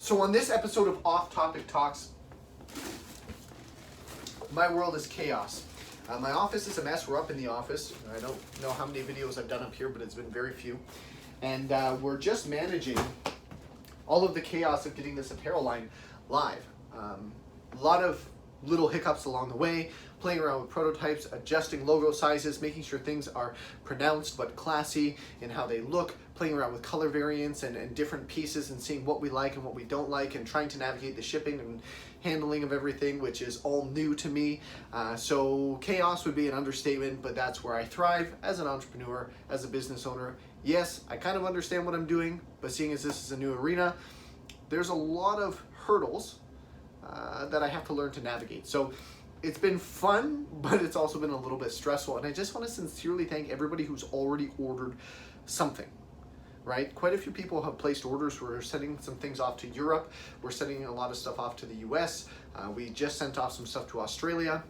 So on this episode of Off Topic Talks, my world is chaos. My office is a mess. We're up in the office. I don't know how many videos I've done up here, but it's been very few. And we're just managing all of the chaos of getting this apparel line live. A lot of little hiccups along the way, playing around with prototypes, adjusting logo sizes, making sure things are pronounced but classy in how they look, playing around with color variants and different pieces and seeing what we like and what we don't like, and trying to navigate the shipping and handling of everything, which is all new to me. So chaos would be an understatement, but that's where I thrive as an entrepreneur, as a business owner. Yes, I kind of understand what I'm doing, but seeing as this is a new arena, there's a lot of hurdles that I have to learn to navigate. So it's been fun, but it's also been a little bit stressful. And I just want to sincerely thank everybody who's already ordered something, right? Quite a few people have placed orders. We're sending some things off to Europe. We're sending a lot of stuff off to the US. We just sent off some stuff to Australia.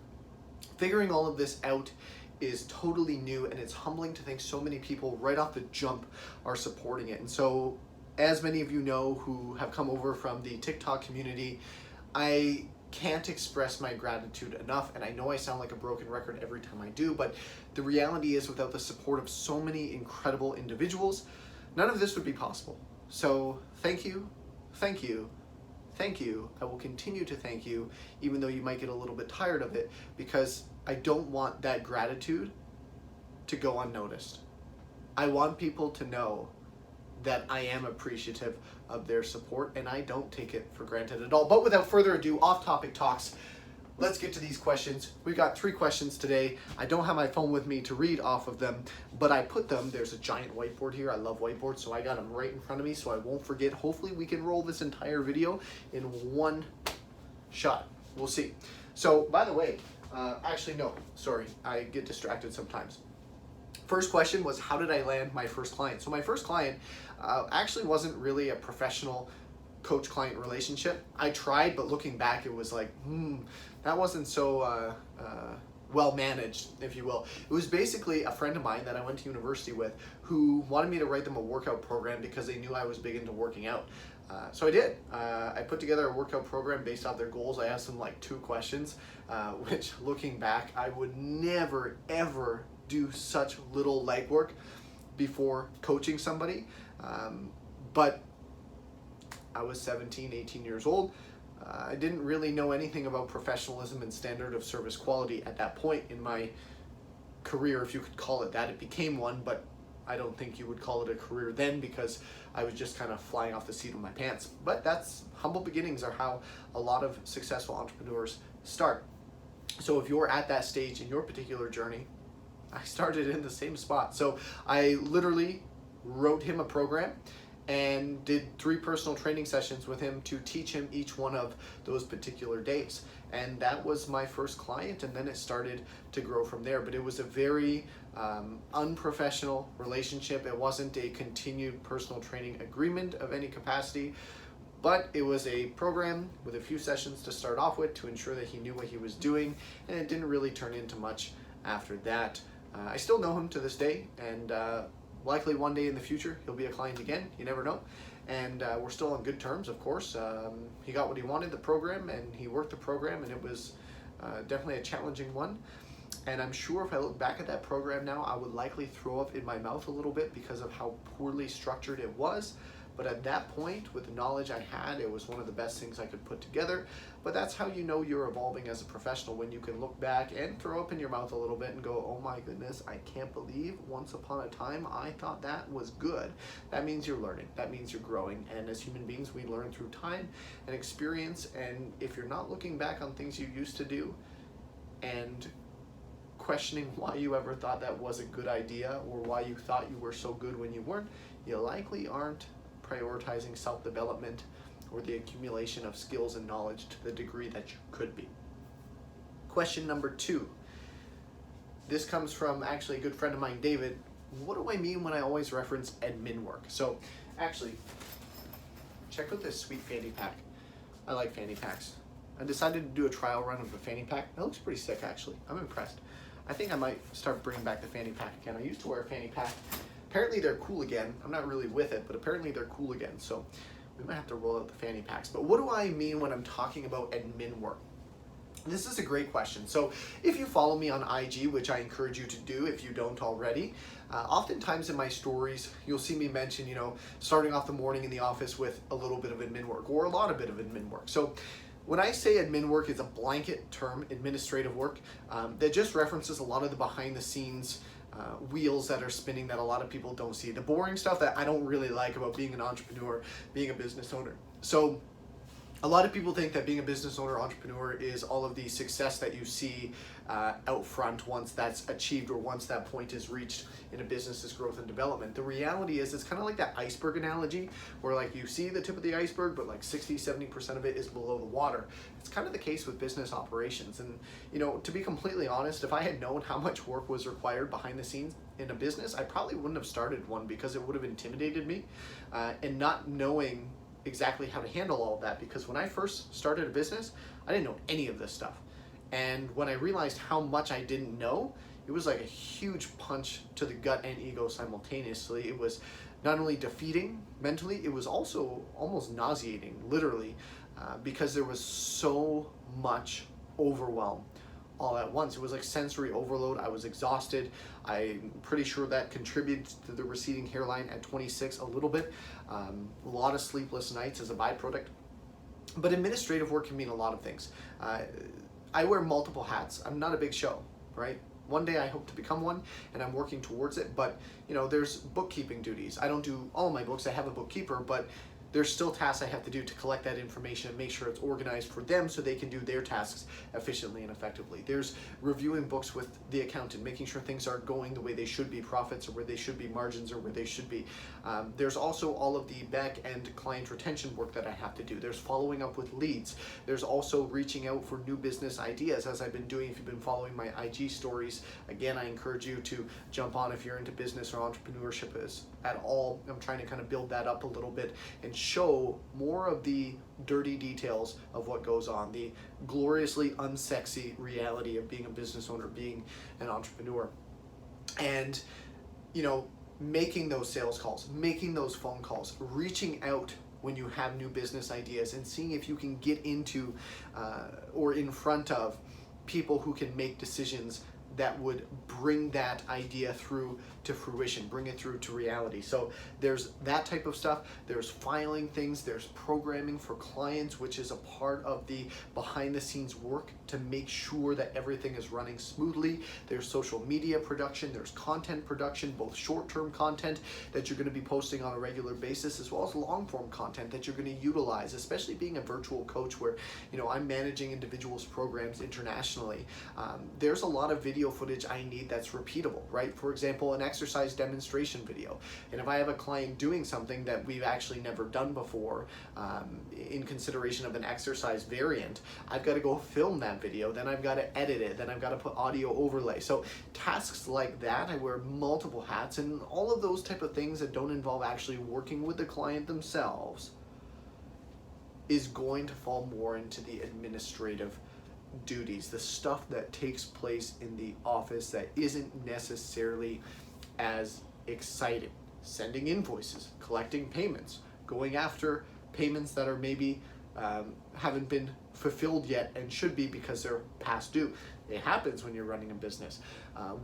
Figuring all of this out is totally new, and it's humbling to think so many people right off the jump are supporting it. And so, as many of you know who have come over from the TikTok community, I can't express my gratitude enough, and I know I sound like a broken record every time I do, but the reality is without the support of so many incredible individuals, none of this would be possible. So thank you, thank you, thank you. I will continue to thank you, even though you might get a little bit tired of it, because I don't want that gratitude to go unnoticed. I want people to know that I am appreciative of their support, and I don't take it for granted at all. But without further ado, Off Topic Talks, let's get to these questions. We've got 3 questions today. I don't have my phone with me to read off of them, but I put them, there's a giant whiteboard here. I love whiteboards, so I got them right in front of me so I won't forget. Hopefully we can roll this entire video in one shot. We'll see. So, by the way, actually no, sorry, I get distracted sometimes. First question was, how did I land my first client? So my first client actually wasn't really a professional coach-client relationship. I tried, but looking back, it was like, that wasn't so well managed, if you will. It was basically a friend of mine that I went to university with who wanted me to write them a workout program because they knew I was big into working out. So I did. I put together a workout program based off their goals. I asked them like 2 questions, which looking back, I would never, ever do such little legwork before coaching somebody. But I was 17, 18 years old. I didn't really know anything about professionalism and standard of service quality at that point in my career, if you could call it that. It became one, but I don't think you would call it a career then, because I was just kind of flying off the seat of my pants. But that's, humble beginnings are how a lot of successful entrepreneurs start. So if you're at that stage in your particular journey, I started in the same spot. So I literally wrote him a program and did 3 personal training sessions with him to teach him each one of those particular days. And that was my first client, and then it started to grow from there. But it was a very unprofessional relationship. It wasn't a continued personal training agreement of any capacity, but it was a program with a few sessions to start off with to ensure that he knew what he was doing, and it didn't really turn into much after that. I still know him to this day, and likely one day in the future he'll be a client again. You never know. And we're still on good terms, of course. He got what he wanted, the program, and he worked the program, and it was definitely a challenging one. And I'm sure if I look back at that program now, I would likely throw up in my mouth a little bit because of how poorly structured it was. But at that point, with the knowledge I had, it was one of the best things I could put together. But that's how you know you're evolving as a professional, when you can look back and throw up in your mouth a little bit and go, oh my goodness, I can't believe once upon a time I thought that was good. That means you're learning. That means you're growing. And as human beings, we learn through time and experience. And if you're not looking back on things you used to do and questioning why you ever thought that was a good idea, or why you thought you were so good when you weren't, you likely aren't prioritizing self-development or the accumulation of skills and knowledge to the degree that you could be. Question number 2. This comes from actually a good friend of mine, David. What do I mean when I always reference admin work? So actually, check out this sweet fanny pack. I like fanny packs. I decided to do a trial run of the fanny pack. It looks pretty sick, actually. I'm impressed. I think I might start bringing back the fanny pack again. I used to wear a fanny pack. Apparently they're cool again. I'm not really with it, but apparently they're cool again. So We might have to roll out the fanny packs. But what do I mean when I'm talking about admin work? This is a great question. So if you follow me on IG, which I encourage you to do if you don't already, oftentimes in my stories, you'll see me mention, starting off the morning in the office with a little bit of admin work or a lot of bit of admin work. So when I say admin work, it's a blanket term, administrative work, that just references a lot of the behind the scenes wheels that are spinning that a lot of people don't see. The boring stuff that I don't really like about being an entrepreneur, being a business owner. So a lot of people think that being a business owner, entrepreneur is all of the success that you see out front once that's achieved or once that point is reached in a business's growth and development. The reality is it's kind of like that iceberg analogy where like you see the tip of the iceberg, but like 60-70% of it is below the water. It's kind of the case with business operations. And to be completely honest, if I had known how much work was required behind the scenes in a business, I probably wouldn't have started one because it would have intimidated me. And not knowing exactly how to handle all of that, because when I first started a business, I didn't know any of this stuff. And when I realized how much I didn't know, it was like a huge punch to the gut and ego simultaneously. It was not only defeating mentally, it was also almost nauseating, literally, because there was so much overwhelm all at once. It was like sensory overload. I was exhausted. I'm pretty sure that contributed to the receding hairline at 26 a little bit. A lot of sleepless nights as a byproduct. But administrative work can mean a lot of things. I wear multiple hats. I'm not a big show, right? One day I hope to become one, and I'm working towards it. But there's bookkeeping duties. I don't do all of my books. I have a bookkeeper, but there's still tasks I have to do to collect that information and make sure it's organized for them so they can do their tasks efficiently and effectively. There's reviewing books with the accountant, making sure things are going the way they should be, profits or where they should be, margins or where they should be. There's also all of the back-end client retention work that I have to do. There's following up with leads. There's also reaching out for new business ideas, as I've been doing. If you've been following my IG stories, again, I encourage you to jump on if you're into business or entrepreneurship at all. I'm trying to kind of build that up a little bit and show more of the dirty details of what goes on, the gloriously unsexy reality of being a business owner, being an entrepreneur. And, making those sales calls, making those phone calls, reaching out when you have new business ideas and seeing if you can get into or in front of people who can make decisions that would bring that idea through to fruition, bring it through to reality. So there's that type of stuff. There's filing things, there's programming for clients, which is a part of the behind the scenes work to make sure that everything is running smoothly. There's social media production, there's content production, both short-term content that you're going to be posting on a regular basis, as well as long-form content that you're going to utilize, especially being a virtual coach where, I'm managing individuals' programs internationally. There's a lot of video footage I need that's repeatable, right? For example, an exercise demonstration video. And if I have a client doing something that we've actually never done before, in consideration of an exercise variant, I've got to go film that video, then I've got to edit it, then I've got to put audio overlay. So tasks like that, I wear multiple hats, and all of those type of things that don't involve actually working with the client themselves is going to fall more into the administrative duties, the stuff that takes place in the office that isn't necessarily as exciting. Sending invoices, collecting payments, going after payments that are maybe haven't been fulfilled yet and should be because they're past due. It happens when you're running a business.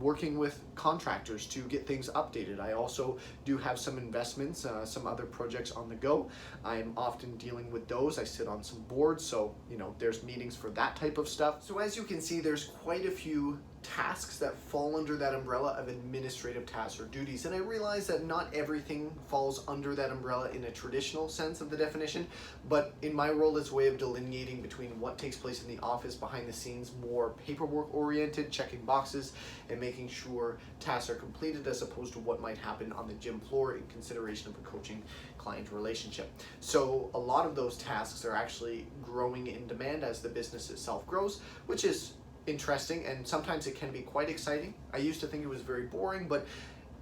Working with contractors to get things updated. I also do have some investments, some other projects on the go. I'm often dealing with those. I sit on some boards, so there's meetings for that type of stuff. So as you can see, there's quite a few tasks that fall under that umbrella of administrative tasks or duties. And I realize that not everything falls under that umbrella in a traditional sense of the definition, but in my role, it's a way of delineating between what takes place in the office behind the scenes, more paperwork oriented, checking boxes and making sure tasks are completed, as opposed to what might happen on the gym floor in consideration of a coaching client relationship. So a lot of those tasks are actually growing in demand as the business itself grows, which is interesting, and sometimes it can be quite exciting. I used to think it was very boring, but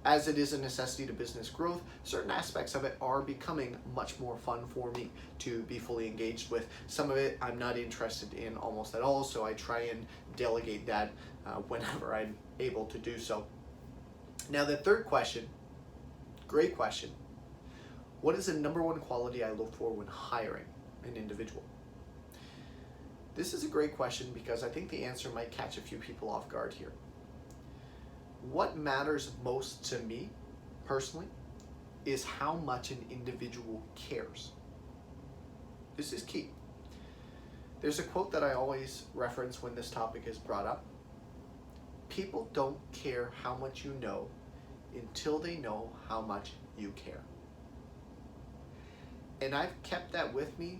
as it is a necessity to business growth, certain aspects of it are becoming much more fun for me to be fully engaged with. Some of it I'm not interested in almost at all, so I try and delegate that whenever I'm able to do so. Now the third question, great question. What is the number one quality I look for when hiring an individual? This is a great question because I think the answer might catch a few people off guard here. What matters most to me, personally, is how much an individual cares. This is key. There's a quote that I always reference when this topic is brought up. People don't care how much you know until they know how much you care. And I've kept that with me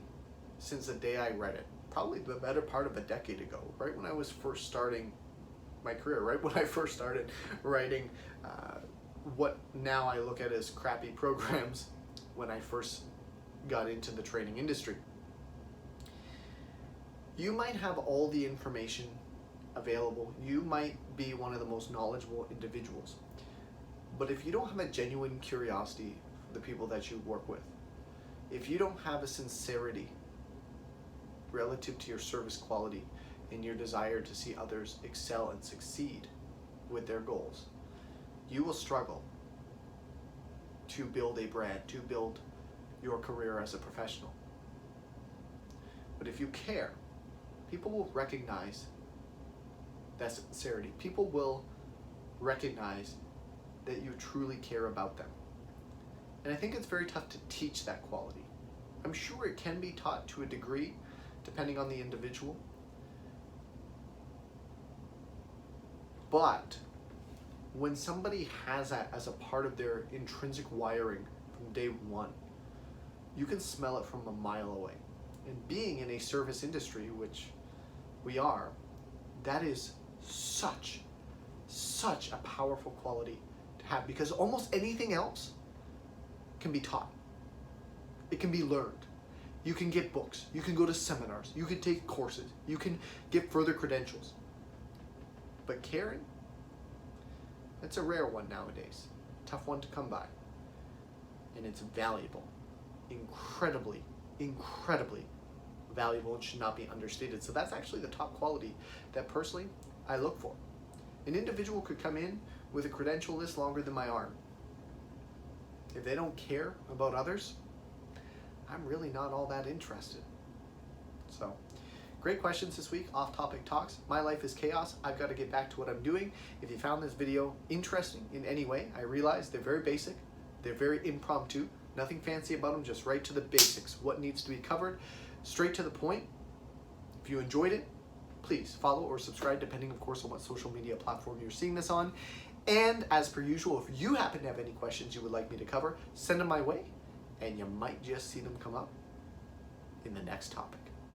since the day I read it, probably the better part of a decade ago, right when I was first starting my career, right when I first started writing what now I look at as crappy programs when I first got into the training industry. You might have all the information available. You might be one of the most knowledgeable individuals. But if you don't have a genuine curiosity for the people that you work with, if you don't have a sincerity relative to your service quality and your desire to see others excel and succeed with their goals, you will struggle to build a brand, to build your career as a professional. But if you care, people will recognize that sincerity. People will recognize that you truly care about them. And I think it's very tough to teach that quality. I'm sure it can be taught to a degree, depending on the individual. But when somebody has that as a part of their intrinsic wiring from day one, you can smell it from a mile away. And being in a service industry, which we are, that is such a powerful quality to have, because almost anything else can be taught. It can be learned. You can get books, you can go to seminars, you can take courses, you can get further credentials. But caring, it's a rare one nowadays, tough one to come by. And it's valuable, incredibly valuable, and should not be understated. So that's actually the top quality that personally I look for. An individual could come in with a credential list longer than my arm. If they don't care about others, I'm really not all that interested. So, great questions this week, off-topic talks. My life is chaos. I've got to get back to what I'm doing. If you found this video interesting in any way, I realize they're very basic, they're very impromptu, nothing fancy about them, just right to the basics, what needs to be covered, straight to the point. If you enjoyed it, please follow or subscribe, depending, of course, on what social media platform you're seeing this on. And as per usual, if you happen to have any questions you would like me to cover, send them my way, and you might just see them come up in the next topic.